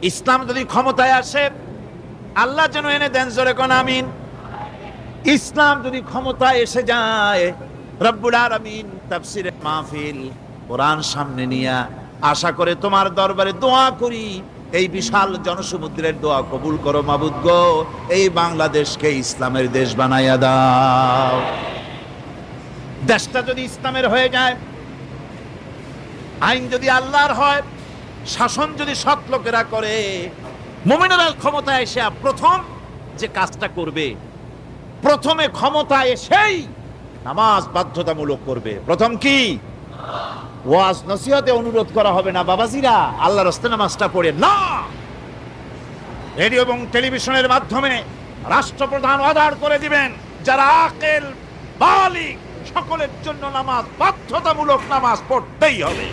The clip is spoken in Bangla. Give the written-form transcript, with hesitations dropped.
ইসলাম যদি ক্ষমতায় আসে, আল্লাহ যেন এনে দেন, জোরে কোন আমিন। ইসলাম যদি ক্ষমতায় এসে যায়, রব্বুল আলামিন তাফসীরে মাহফিল, কোরআন সামনে নিয়া আশা করে তোমার দরবারে দোয়া করি, এই বিশাল জনসমুদ্রের দোয়া কবুল করো মাবুদ গো, এই বাংলাদেশকে ইসলামের দেশ বানাইয়া দাও। দেশটা যদি ইসলামের হয়ে যায়, আইন যদি আল্লাহর হয়, শাসন যদি সৎ লোকেরা করে, মুমিনেরা ক্ষমতায় এসে প্রথম যে কাজটা করবে, প্রথমে ক্ষমতায় এসেই নামাজ বাধ্যতামূলক করবে। প্রথম কি? ওয়াজ নসিহতে অনুরোধ করা হবে না, বাবাজিরা আল্লাহর রাস্তায় নামাজটা পড়ে না। রেডিও এবং টেলিভিশনের মাধ্যমে রাষ্ট্রপ্রধান অর্ডার করে দিবেন, যারা আকেল বালিগ সকলের জন্য নামাজ বাধ্যতামূলক, নামাজ পড়তেই হবে।